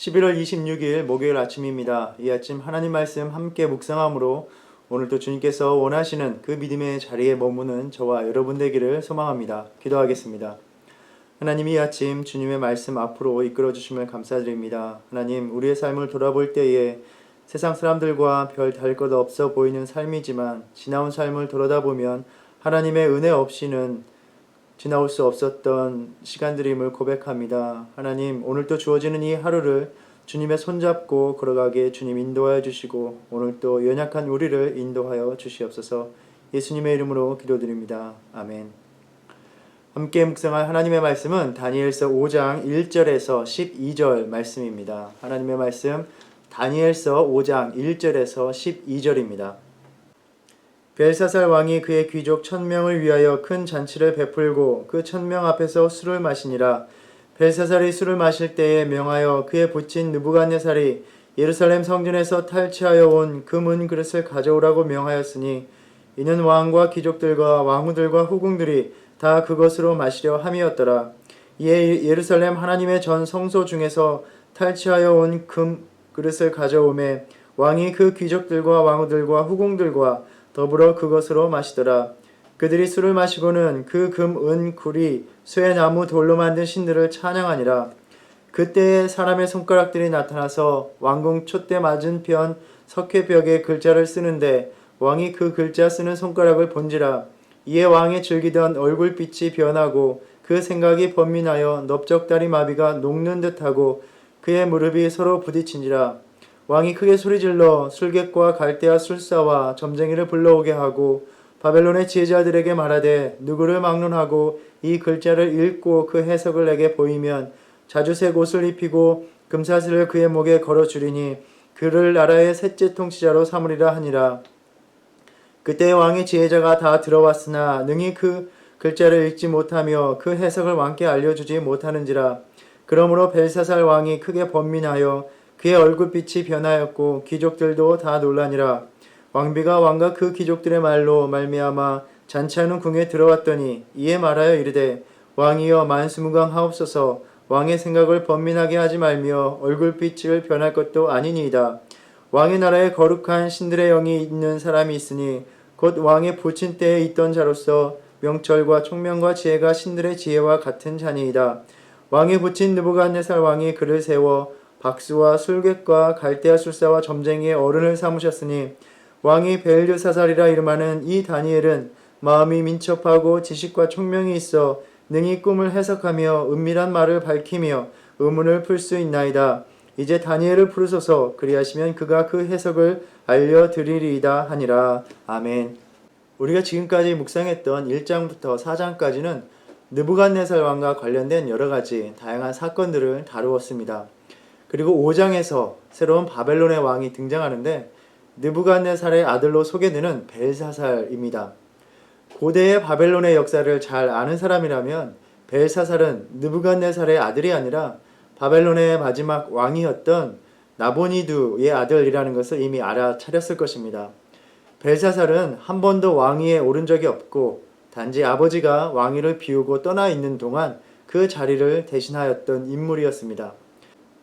11월 26일 목요일 아침입니다. 이 아침 하나님 말씀 함께 묵상함으로 오늘도 주님께서 원하시는 그 믿음의 자리에 머무는 저와 여러분 되기를 소망합니다. 기도하겠습니다. 하나님, 이 아침 주님의 말씀 앞으로 이끌어 주심을 감사드립니다. 하나님, 우리의 삶을 돌아볼 때에 세상 사람들과 별 다를 것 없어 보이는 삶이지만 지나온 삶을 돌아다보면 하나님의 은혜 없이는 지나올 수 없었던 시간들임을 고백합니다. 하나님, 오늘도 주어지는 이 하루를 주님의 손잡고 걸어가게 주님 인도하여 주시고 오늘도 연약한 우리를 인도하여 주시옵소서. 예수님의 이름으로 기도드립니다. 아멘. 함께 묵상할 하나님의 말씀은 다니엘서 5장 1절에서 12절 말씀입니다. 하나님의 말씀 다니엘서 5장 1절에서 12절입니다. 벨사살 왕이 그의 귀족 1000명을 위하여 큰 잔치를 베풀고 그 1000명 앞에서 술을 마시니라. 벨사살이 술을 마실 때에 명하여 그의 부친 느부갓네살이 예루살렘 성전에서 탈취하여 온 금은 그릇을 가져오라고 명하였으니 이는 왕과 귀족들과 왕후들과 후궁들이 다 그것으로 마시려 함이었더라. 이에 예루살렘 하나님의 전 성소 중에서 탈취하여 온 금 그릇을 가져오매 왕이 그 귀족들과 왕후들과 후궁들과 더불어 그것으로 마시더라. 그들이 술을 마시고는 그 금, 은, 구리, 쇠, 나무, 돌로 만든 신들을 찬양하니라. 그때에 사람의 손가락들이 나타나서 왕궁 촛대 맞은편 석회벽에 글자를 쓰는데 왕이 그 글자 쓰는 손가락을 본지라. 이에 왕의 즐기던 얼굴빛이 변하고 그 생각이 번민하여 넓적다리 마비가 녹는 듯하고 그의 무릎이 서로 부딪힌지라. 왕이 크게 소리질러 술객과 갈대아 술사와 점쟁이를 불러오게 하고 바벨론의 지혜자들에게 말하되 누구를 막론하고 이 글자를 읽고 그 해석을 내게 보이면 자주색 옷을 입히고 금사슬을 그의 목에 걸어주리니 그를 나라의 셋째 통치자로 삼으리라 하니라. 그때 왕의 지혜자가 다 들어왔으나 능히 그 글자를 읽지 못하며 그 해석을 왕께 알려주지 못하는지라. 그러므로 벨사살 왕이 크게 번민하여 그의 얼굴빛이 변하였고 귀족들도 다 놀라니라. 왕비가 왕과 그 귀족들의 말로 말미암아 잔치하는 궁에 들어왔더니 이에 말하여 이르되 왕이여 만수무강하옵소서. 왕의 생각을 번민하게 하지 말며 얼굴빛을 변할 것도 아니니이다. 왕의 나라에 거룩한 신들의 영이 있는 사람이 있으니 곧 왕의 부친 때에 있던 자로서 명철과 총명과 지혜가 신들의 지혜와 같은 자니이다. 왕의 부친 느부갓네살 왕이 그를 세워 박수와 술객과 갈대아 술사와 점쟁이의 어른을 삼으셨으니 왕이 벨르사살이라 이름하는 이 다니엘은 마음이 민첩하고 지식과 총명이 있어 능히 꿈을 해석하며 은밀한 말을 밝히며 의문을 풀 수 있나이다. 이제 다니엘을 부르소서. 그리하시면 그가 그 해석을 알려드리리이다 하니라. 아멘. 우리가 지금까지 묵상했던 1장부터 4장까지는 느부갓네살 왕과 관련된 여러가지 다양한 사건들을 다루었습니다. 그리고 5장에서 새로운 바벨론의 왕이 등장하는데 느부갓네살의 아들로 소개되는 벨사살입니다. 고대의 바벨론의 역사를 잘 아는 사람이라면 벨사살은 느부갓네살의 아들이 아니라 바벨론의 마지막 왕이었던 나보니두의 아들이라는 것을 이미 알아차렸을 것입니다. 벨사살은 한 번도 왕위에 오른 적이 없고 단지 아버지가 왕위를 비우고 떠나 있는 동안 그 자리를 대신하였던 인물이었습니다.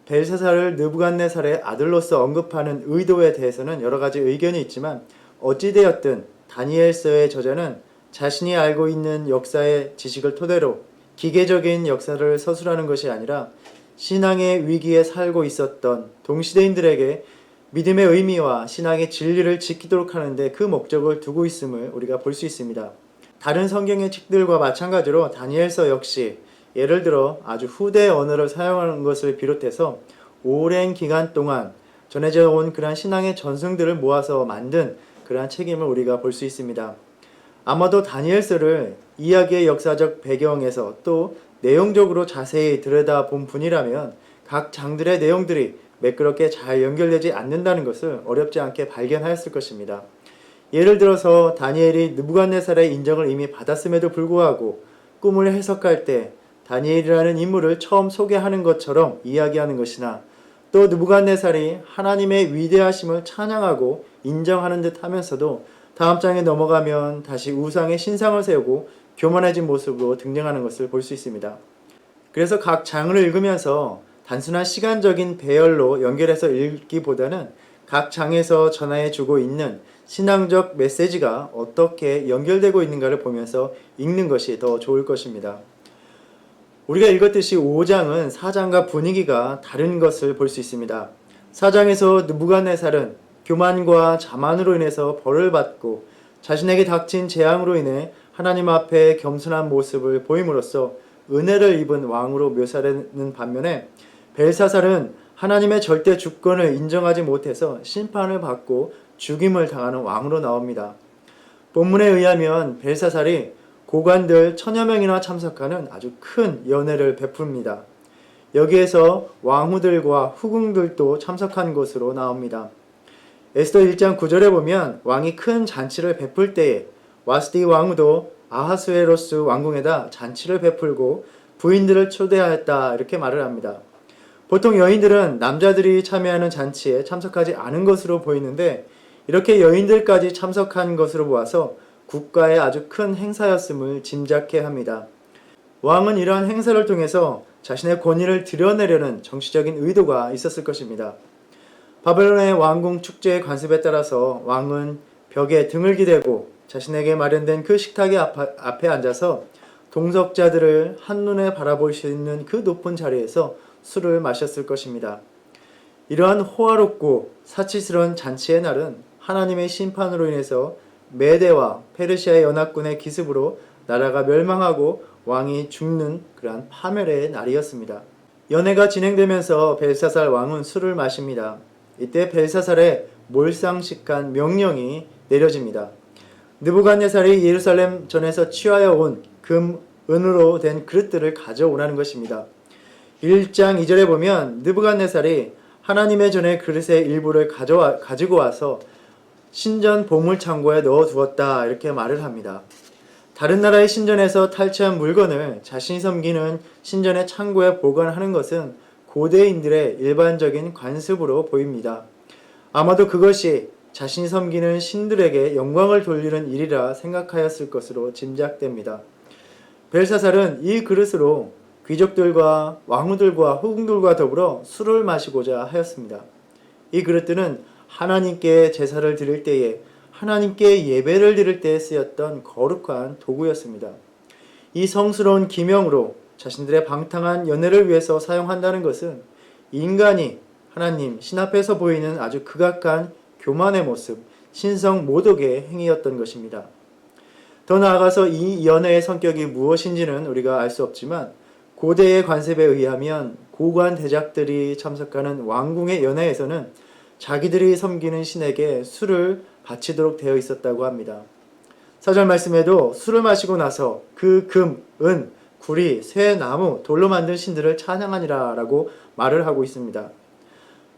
벨사살을 느부갓네살의 아들로서 언급하는 의도에 대해서는 여러 가지 의견이 있지만 어찌되었든 다니엘서의 저자는 자신이 알고 있는 역사의 지식을 토대로 기계적인 역사를 서술하는 것이 아니라 신앙의 위기에 살고 있었던 동시대인들에게 믿음의 의미와 신앙의 진리를 지키도록 하는데 그 목적을 두고 있음을 우리가 볼 수 있습니다. 다른 성경의 책들과 마찬가지로 다니엘서 역시 예를 들어 아주 후대 언어를 사용하는 것을 비롯해서 오랜 기간 동안 전해져 온 그러한 신앙의 전승들을 모아서 만든 그러한 책임을 우리가 볼 수 있습니다. 아마도 다니엘서를 이야기의 역사적 배경에서 또 내용적으로 자세히 들여다본 분이라면 각 장들의 내용들이 매끄럽게 잘 연결되지 않는다는 것을 어렵지 않게 발견하였을 것입니다. 예를 들어서 다니엘이 느부갓네살의 인정을 이미 받았음에도 불구하고 꿈을 해석할 때 다니엘이라는 인물을 처음 소개하는 것처럼 이야기하는 것이나 또 느부갓네살이 하나님의 위대하심을 찬양하고 인정하는 듯 하면서도 다음 장에 넘어가면 다시 우상의 신상을 세우고 교만해진 모습으로 등장하는 것을 볼 수 있습니다. 그래서 각 장을 읽으면서 단순한 시간적인 배열로 연결해서 읽기보다는 각 장에서 전하해주고 있는 신앙적 메시지가 어떻게 연결되고 있는가를 보면서 읽는 것이 더 좋을 것입니다. 우리가 읽었듯이 5장은 4장과 분위기가 다른 것을 볼 수 있습니다. 4장에서 느부갓네살은 교만과 자만으로 인해서 벌을 받고 자신에게 닥친 재앙으로 인해 하나님 앞에 겸손한 모습을 보임으로써 은혜를 입은 왕으로 묘사되는 반면에 벨사살은 하나님의 절대 주권을 인정하지 못해서 심판을 받고 죽임을 당하는 왕으로 나옵니다. 본문에 의하면 벨사살이 고관들 1000여 명이나 참석하는 아주 큰 연회를 베풉니다. 여기에서 왕후들과 후궁들도 참석한 것으로 나옵니다. 에스더 1장 9절에 보면 왕이 큰 잔치를 베풀 때에 와스디 왕후도 아하스웨로스 왕궁에다 잔치를 베풀고 부인들을 초대하였다 이렇게 말을 합니다. 보통 여인들은 남자들이 참여하는 잔치에 참석하지 않은 것으로 보이는데 이렇게 여인들까지 참석한 것으로 보아서 국가의 아주 큰 행사였음을 짐작해 합니다. 왕은 이러한 행사를 통해서 자신의 권위를 드러내려는 정치적인 의도가 있었을 것입니다. 바벨론의 왕궁 축제의 관습에 따라서 왕은 벽에 등을 기대고 자신에게 마련된 그 식탁의 앞에 앉아서 동석자들을 한눈에 바라볼 수 있는 그 높은 자리에서 술을 마셨을 것입니다. 이러한 호화롭고 사치스러운 잔치의 날은 하나님의 심판으로 인해서 메대와 페르시아의 연합군의 기습으로 나라가 멸망하고 왕이 죽는 그러한 파멸의 날이었습니다. 연회가 진행되면서 벨사살 왕은 술을 마십니다. 이때 벨사살의 몰상식한 명령이 내려집니다. 느부갓네살이 예루살렘 전에서 취하여 온 금, 은으로 된 그릇들을 가져오라는 것입니다. 1장 2절에 보면 느부갓네살이 하나님의 전의 그릇의 일부를 가지고 와서 신전 보물창고에 넣어두었다 이렇게 말을 합니다. 다른 나라의 신전에서 탈취한 물건을 자신이 섬기는 신전의 창고에 보관하는 것은 고대인들의 일반적인 관습으로 보입니다. 아마도 그것이 자신이 섬기는 신들에게 영광을 돌리는 일이라 생각하였을 것으로 짐작됩니다. 벨사살은 이 그릇으로 귀족들과 왕후들과 후궁들과 더불어 술을 마시고자 하였습니다. 이 그릇들은 하나님께 제사를 드릴 때에 하나님께 예배를 드릴 때에 쓰였던 거룩한 도구였습니다. 이 성스러운 기명으로 자신들의 방탕한 연회를 위해서 사용한다는 것은 인간이 하나님 신 앞에서 보이는 아주 극악한 교만의 모습, 신성 모독의 행위였던 것입니다. 더 나아가서 이 연회의 성격이 무엇인지는 우리가 알 수 없지만 고대의 관습에 의하면 고관 대작들이 참석하는 왕궁의 연회에서는 자기들이 섬기는 신에게 술을 바치도록 되어 있었다고 합니다. 4절 말씀에도 술을 마시고 나서 그 금, 은, 구리, 쇠, 나무, 돌로 만든 신들을 찬양하니라 라고 말을 하고 있습니다.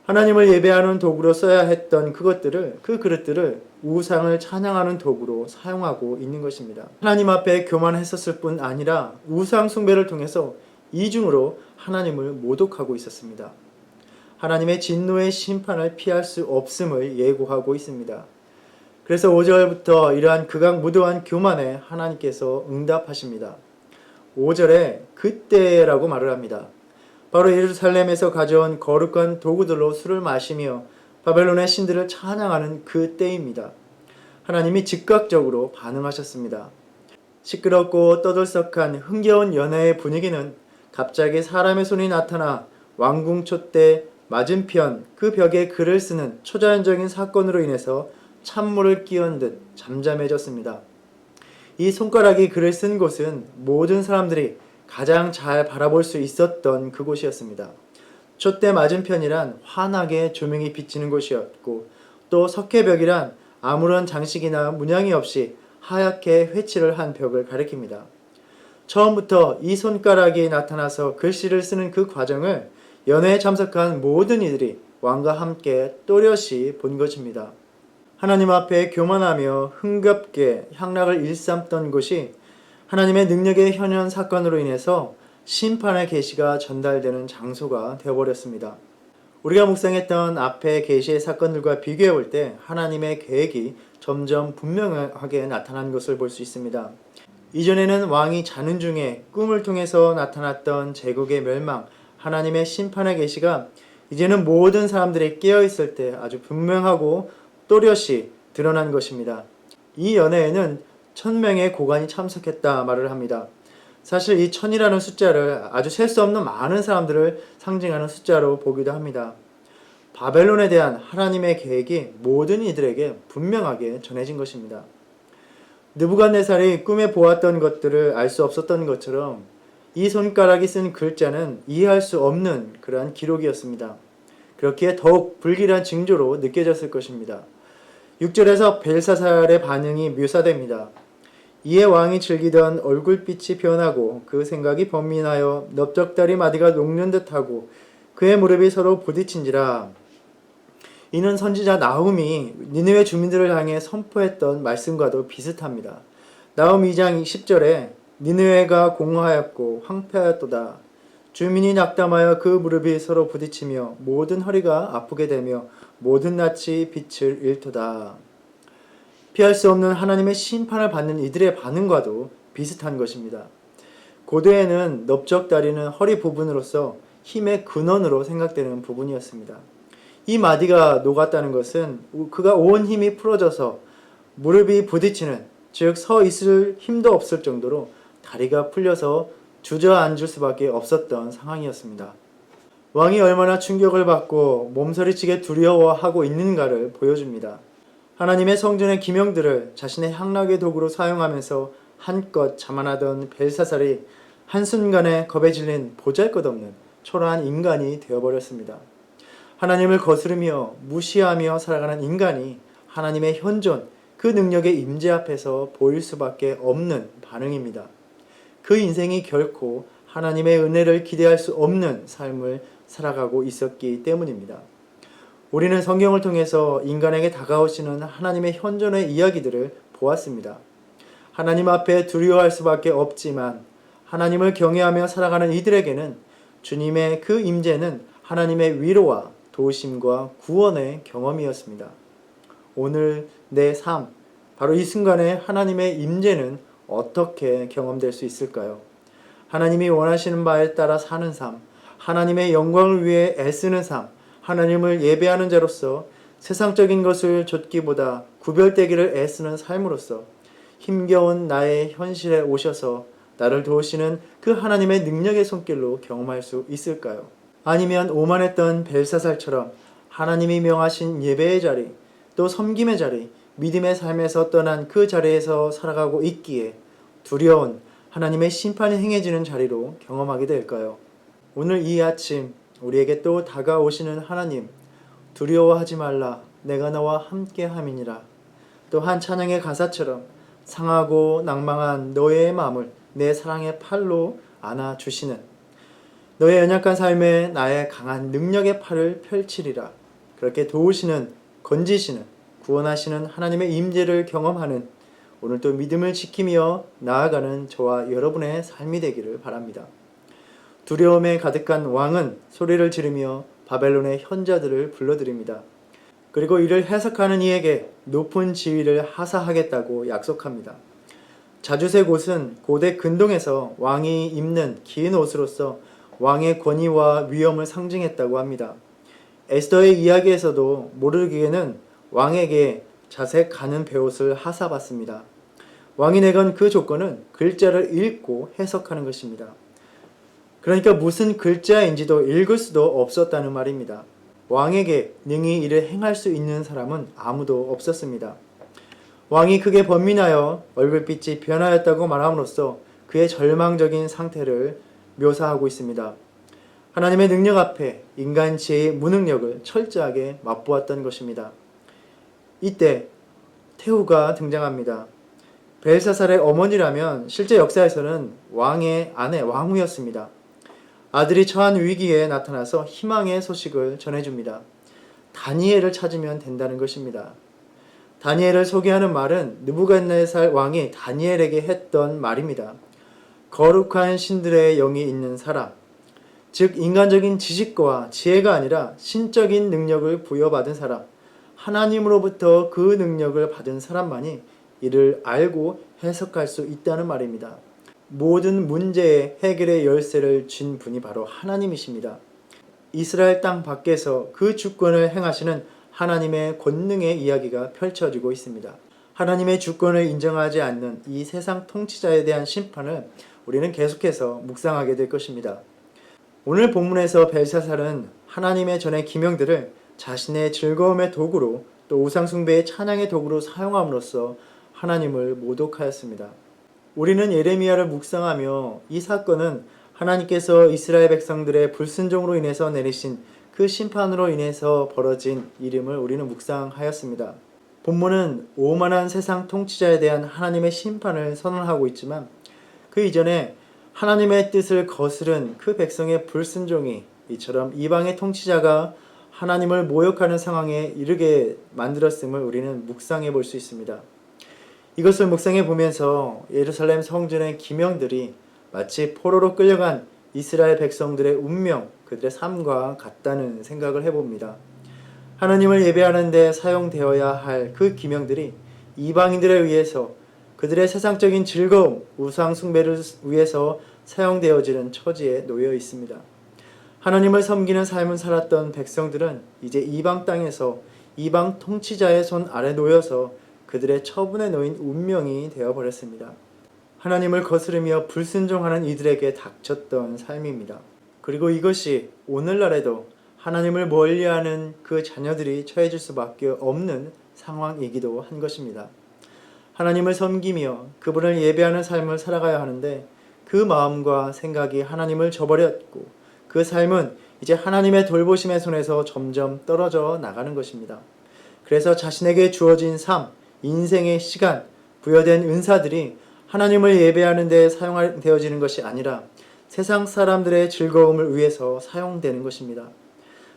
하나님을 예배하는 도구로 써야 했던 그 그릇들을 우상을 찬양하는 도구로 사용하고 있는 것입니다. 하나님 앞에 교만했었을 뿐 아니라 우상 숭배를 통해서 이중으로 하나님을 모독하고 있었습니다. 하나님의 진노의 심판을 피할 수 없음을 예고하고 있습니다. 그래서 5절부터 이러한 극악무도한 교만에 하나님께서 응답하십니다. 5절에 그때라고 말을 합니다. 바로 예루살렘에서 가져온 거룩한 도구들로 술을 마시며 바벨론의 신들을 찬양하는 그 때입니다. 하나님이 즉각적으로 반응하셨습니다. 시끄럽고 떠들썩한 흥겨운 연회의 분위기는 갑자기 사람의 손이 나타나 왕궁 촛대 맞은편 그 벽에 글을 쓰는 초자연적인 사건으로 인해서 찬물을 끼얹은 듯 잠잠해졌습니다. 이 손가락이 글을 쓴 곳은 모든 사람들이 가장 잘 바라볼 수 있었던 그곳이었습니다. 촛대 맞은편이란 환하게 조명이 비치는 곳이었고 또 석회벽이란 아무런 장식이나 문양이 없이 하얗게 회칠을 한 벽을 가리킵니다. 처음부터 이 손가락이 나타나서 글씨를 쓰는 그 과정을 연회에 참석한 모든 이들이 왕과 함께 또렷이 본 것입니다. 하나님 앞에 교만하며 흥겹게 향락을 일삼던 곳이 하나님의 능력의 현현 사건으로 인해서 심판의 계시가 전달되는 장소가 되어버렸습니다. 우리가 묵상했던 앞의 계시의 사건들과 비교해 볼 때 하나님의 계획이 점점 분명하게 나타난 것을 볼 수 있습니다. 이전에는 왕이 자는 중에 꿈을 통해서 나타났던 제국의 멸망, 하나님의 심판의 계시가 이제는 모든 사람들이 깨어있을 때 아주 분명하고 또렷이 드러난 것입니다. 이 연회에는 1000명의 고관이 참석했다 말을 합니다. 사실 이 1000이라는 숫자를 아주 셀 수 없는 많은 사람들을 상징하는 숫자로 보기도 합니다. 바벨론에 대한 하나님의 계획이 모든 이들에게 분명하게 전해진 것입니다. 느부갓네살이 꿈에 보았던 것들을 알 수 없었던 것처럼 이 손가락이 쓴 글자는 이해할 수 없는 그러한 기록이었습니다. 그렇기에 더욱 불길한 징조로 느껴졌을 것입니다. 6절에서 벨사살의 반응이 묘사됩니다. 이에 왕이 즐기던 얼굴빛이 변하고 그 생각이 번민하여 넓적다리 마디가 녹는 듯하고 그의 무릎이 서로 부딪힌지라. 이는 선지자 나훔이 니느웨 주민들을 향해 선포했던 말씀과도 비슷합니다. 나훔 2장 10절에 니느웨가 공허하였고 황폐하였도다. 주민이 낙담하여 그 무릎이 서로 부딪히며 모든 허리가 아프게 되며 모든 낯이 빛을 잃도다. 피할 수 없는 하나님의 심판을 받는 이들의 반응과도 비슷한 것입니다. 고대에는 넓적다리는 허리 부분으로서 힘의 근원으로 생각되는 부분이었습니다. 이 마디가 녹았다는 것은 그가 온 힘이 풀어져서 무릎이 부딪히는, 즉 서 있을 힘도 없을 정도로 다리가 풀려서 주저앉을 수밖에 없었던 상황이었습니다. 왕이 얼마나 충격을 받고 몸서리치게 두려워하고 있는가를 보여줍니다. 하나님의 성전의 기명들을 자신의 향락의 도구로 사용하면서 한껏 자만하던 벨사살이 한순간에 겁에 질린 보잘것없는 초라한 인간이 되어버렸습니다. 하나님을 거스르며 무시하며 살아가는 인간이 하나님의 현존, 그 능력의 임재 앞에서 보일 수밖에 없는 반응입니다. 그 인생이 결코 하나님의 은혜를 기대할 수 없는 삶을 살아가고 있었기 때문입니다. 우리는 성경을 통해서 인간에게 다가오시는 하나님의 현존의 이야기들을 보았습니다. 하나님 앞에 두려워할 수밖에 없지만 하나님을 경외하며 살아가는 이들에게는 주님의 그 임재는 하나님의 위로와 도우심과 구원의 경험이었습니다. 오늘 내 삶, 바로 이 순간에 하나님의 임재는 어떻게 경험될 수 있을까요? 하나님이 원하시는 바에 따라 사는 삶, 하나님의 영광을 위해 애쓰는 삶, 하나님을 예배하는 자로서 세상적인 것을 좇기보다 구별되기를 애쓰는 삶으로서 힘겨운 나의 현실에 오셔서 나를 도우시는 그 하나님의 능력의 손길로 경험할 수 있을까요? 아니면 오만했던 벨사살처럼 하나님이 명하신 예배의 자리, 또 섬김의 자리, 믿음의 삶에서 떠난 그 자리에서 살아가고 있기에 두려운 하나님의 심판이 행해지는 자리로 경험하게 될까요? 오늘 이 아침 우리에게 또 다가오시는 하나님, 두려워하지 말라, 내가 너와 함께 함이니라. 또 한 찬양의 가사처럼 상하고 낭망한 너의 마음을 내 사랑의 팔로 안아주시는, 너의 연약한 삶에 나의 강한 능력의 팔을 펼치리라. 그렇게 도우시는, 건지시는, 구원하시는 하나님의 임재를 경험하는 오늘도 믿음을 지키며 나아가는 저와 여러분의 삶이 되기를 바랍니다. 두려움에 가득한 왕은 소리를 지르며 바벨론의 현자들을 불러들입니다. 그리고 이를 해석하는 이에게 높은 지위를 하사하겠다고 약속합니다. 자주색 옷은 고대 근동에서 왕이 입는 긴 옷으로서 왕의 권위와 위엄을 상징했다고 합니다. 에스더의 이야기에서도 모르드게는 왕에게 자색 가는 베옷을 하사받습니다. 왕이 내건 그 조건은 글자를 읽고 해석하는 것입니다. 그러니까 무슨 글자인지도 읽을 수도 없었다는 말입니다. 왕에게 능히 이를 행할 수 있는 사람은 아무도 없었습니다. 왕이 크게 번민하여 얼굴빛이 변하였다고 말함으로써 그의 절망적인 상태를 묘사하고 있습니다. 하나님의 능력 앞에 인간 지혜의 무능력을 철저하게 맛보았던 것입니다. 이때 태후가 등장합니다. 벨사살의 어머니라면 실제 역사에서는 왕의 아내 왕후였습니다. 아들이 처한 위기에 나타나서 희망의 소식을 전해줍니다. 다니엘을 찾으면 된다는 것입니다. 다니엘을 소개하는 말은 느부갓네살 왕이 다니엘에게 했던 말입니다. 거룩한 신들의 영이 있는 사람, 즉 인간적인 지식과 지혜가 아니라 신적인 능력을 부여받은 사람, 하나님으로부터 그 능력을 받은 사람만이 이를 알고 해석할 수 있다는 말입니다. 모든 문제의 해결의 열쇠를 쥔 분이 바로 하나님이십니다. 이스라엘 땅 밖에서 그 주권을 행하시는 하나님의 권능의 이야기가 펼쳐지고 있습니다. 하나님의 주권을 인정하지 않는 이 세상 통치자에 대한 심판을 우리는 계속해서 묵상하게 될 것입니다. 오늘 본문에서 벨사살은 하나님의 전의 기명들을 자신의 즐거움의 도구로 또 우상숭배의 찬양의 도구로 사용함으로써 하나님을 모독하였습니다. 우리는 예레미야를 묵상하며 이 사건은 하나님께서 이스라엘 백성들의 불순종으로 인해서 내리신 그 심판으로 인해서 벌어진 일임을 우리는 묵상하였습니다. 본문은 오만한 세상 통치자에 대한 하나님의 심판을 선언하고 있지만 그 이전에 하나님의 뜻을 거스른 그 백성의 불순종이 이처럼 이방의 통치자가 하나님을 모욕하는 상황에 이르게 만들었음을 우리는 묵상해 볼 수 있습니다. 이것을 묵상해 보면서 예루살렘 성전의 기명들이 마치 포로로 끌려간 이스라엘 백성들의 운명, 그들의 삶과 같다는 생각을 해봅니다. 하나님을 예배하는 데 사용되어야 할 그 기명들이 이방인들에 의해서 그들의 세상적인 즐거움, 우상 숭배를 위해서 사용되어지는 처지에 놓여 있습니다. 하나님을 섬기는 삶을 살았던 백성들은 이제 이방 땅에서 이방 통치자의 손 아래 놓여서 그들의 처분에 놓인 운명이 되어버렸습니다. 하나님을 거스르며 불순종하는 이들에게 닥쳤던 삶입니다. 그리고 이것이 오늘날에도 하나님을 멀리하는 그 자녀들이 처해질 수밖에 없는 상황이기도 한 것입니다. 하나님을 섬기며 그분을 예배하는 삶을 살아가야 하는데 그 마음과 생각이 하나님을 저버렸고 그 삶은 이제 하나님의 돌보심의 손에서 점점 떨어져 나가는 것입니다. 그래서 자신에게 주어진 삶, 인생의 시간, 부여된 은사들이 하나님을 예배하는 데 사용되어지는 것이 아니라 세상 사람들의 즐거움을 위해서 사용되는 것입니다.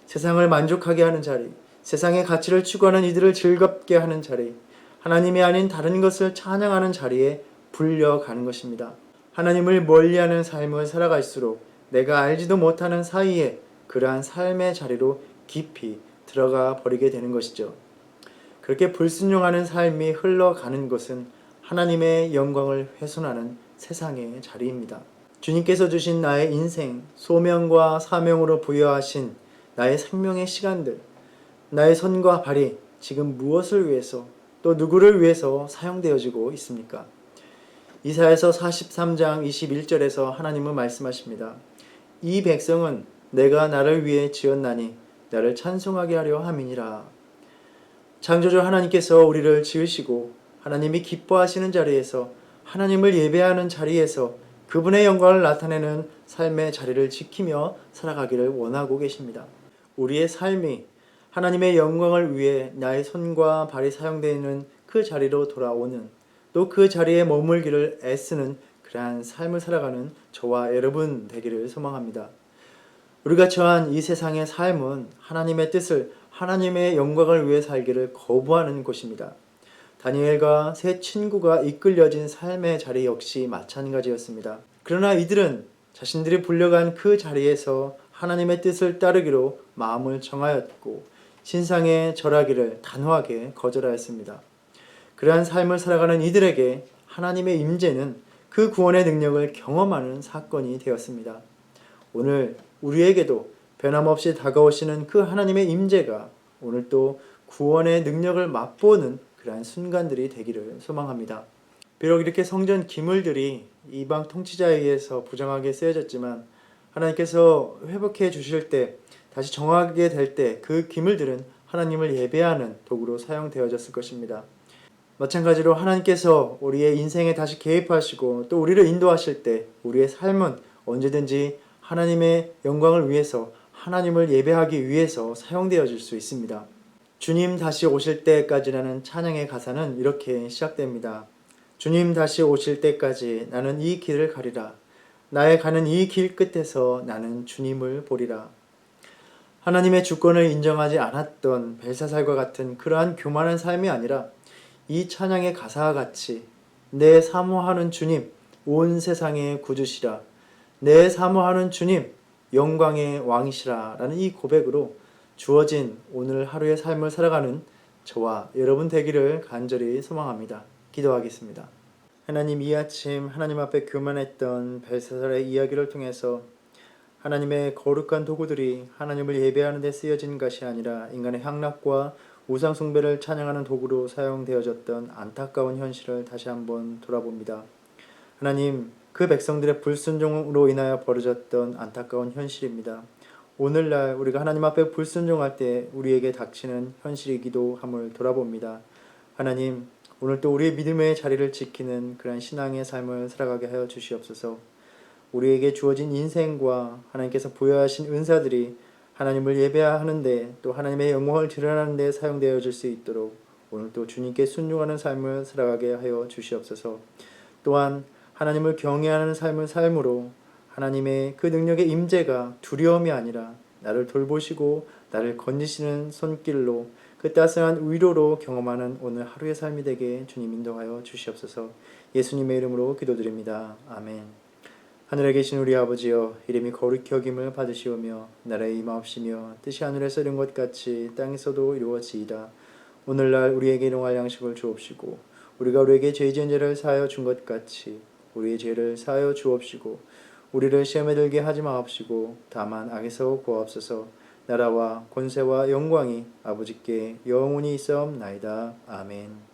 세상을 만족하게 하는 자리, 세상의 가치를 추구하는 이들을 즐겁게 하는 자리, 하나님이 아닌 다른 것을 찬양하는 자리에 불려가는 것입니다. 하나님을 멀리하는 삶을 살아갈수록 내가 알지도 못하는 사이에 그러한 삶의 자리로 깊이 들어가 버리게 되는 것이죠. 그렇게 불순종하는 삶이 흘러가는 것은 하나님의 영광을 훼손하는 세상의 자리입니다. 주님께서 주신 나의 인생, 소명과 사명으로 부여하신 나의 생명의 시간들, 나의 손과 발이 지금 무엇을 위해서 또 누구를 위해서 사용되어지고 있습니까? 이사야서 43장 21절에서 하나님은 말씀하십니다. 이 백성은 내가 나를 위해 지었나니 나를 찬송하게 하려 함이니라. 창조주 하나님께서 우리를 지으시고 하나님이 기뻐하시는 자리에서 하나님을 예배하는 자리에서 그분의 영광을 나타내는 삶의 자리를 지키며 살아가기를 원하고 계십니다. 우리의 삶이 하나님의 영광을 위해 나의 손과 발이 사용되는 그 자리로 돌아오는 또 그 자리에 머물기를 애쓰는 그러한 삶을 살아가는 저와 여러분 되기를 소망합니다. 우리가 처한 이 세상의 삶은 하나님의 뜻을 하나님의 영광을 위해 살기를 거부하는 곳입니다. 다니엘과 세 친구가 이끌려진 삶의 자리 역시 마찬가지였습니다. 그러나 이들은 자신들이 불려간 그 자리에서 하나님의 뜻을 따르기로 마음을 정하였고 신상에 절하기를 단호하게 거절하였습니다. 그러한 삶을 살아가는 이들에게 하나님의 임재는 그 구원의 능력을 경험하는 사건이 되었습니다. 오늘 우리에게도 변함없이 다가오시는 그 하나님의 임재가 오늘 또 구원의 능력을 맛보는 그러한 순간들이 되기를 소망합니다. 비록 이렇게 성전 기물들이 이방 통치자에 의해서 부정하게 쓰여졌지만 하나님께서 회복해 주실 때 다시 정하게 될 때 그 기물들은 하나님을 예배하는 도구로 사용되어졌을 것입니다. 마찬가지로 하나님께서 우리의 인생에 다시 개입하시고 또 우리를 인도하실 때 우리의 삶은 언제든지 하나님의 영광을 위해서 하나님을 예배하기 위해서 사용되어질 수 있습니다. 주님 다시 오실 때까지라는 찬양의 가사는 이렇게 시작됩니다. 주님 다시 오실 때까지 나는 이 길을 가리라. 나의 가는 이 길 끝에서 나는 주님을 보리라. 하나님의 주권을 인정하지 않았던 벨사살과 같은 그러한 교만한 삶이 아니라 이 찬양의 가사와 같이 내 사모하는 주님 온 세상의 구주시라. 내 사모하는 주님 영광의 왕이시라 라는 이 고백으로 주어진 오늘 하루의 삶을 살아가는 저와 여러분 되기를 간절히 소망합니다. 기도하겠습니다. 하나님, 이 아침 하나님 앞에 교만했던 벨사살의 이야기를 통해서 하나님의 거룩한 도구들이 하나님을 예배하는 데 쓰여진 것이 아니라 인간의 향락과 우상 숭배를 찬양하는 도구로 사용되어졌던 안타까운 현실을 다시 한번 돌아봅니다. 하나님, 그 백성들의 불순종으로 인하여 벌어졌던 안타까운 현실입니다. 오늘날 우리가 하나님 앞에 불순종할 때 우리에게 닥치는 현실이기도 함을 돌아봅니다. 하나님, 오늘 또 우리의 믿음의 자리를 지키는 그런 신앙의 삶을 살아가게 하여 주시옵소서. 우리에게 주어진 인생과 하나님께서 부여하신 은사들이 하나님을 예배하는데 또 하나님의 영광을 드러나는 데 사용되어질 수 있도록 오늘 또 주님께 순종하는 삶을 살아가게 하여 주시옵소서. 또한 하나님을 경외하는 삶을 삶으로 하나님의 그 능력의 임재가 두려움이 아니라 나를 돌보시고 나를 건지시는 손길로 그 따스한 위로로 경험하는 오늘 하루의 삶이 되게 주님 인도하여 주시옵소서. 예수님의 이름으로 기도드립니다. 아멘. 하늘에 계신 우리 아버지여, 이름이 거룩히 여김을 받으시오며 나라의 임하옵시며 뜻이 하늘에서 이룬 것 같이 땅에서도 이루어지이다. 오늘날 우리에게 일용할 양식을 주옵시고 우리가 우리에게 죄 지은 죄를 사하여 준 것 같이 우리의 죄를 사하여 주옵시고 우리를 시험에 들게 하지 마옵시고 다만 악에서 구하옵소서. 나라와 권세와 영광이 아버지께 영원히 있사옵나이다. 아멘.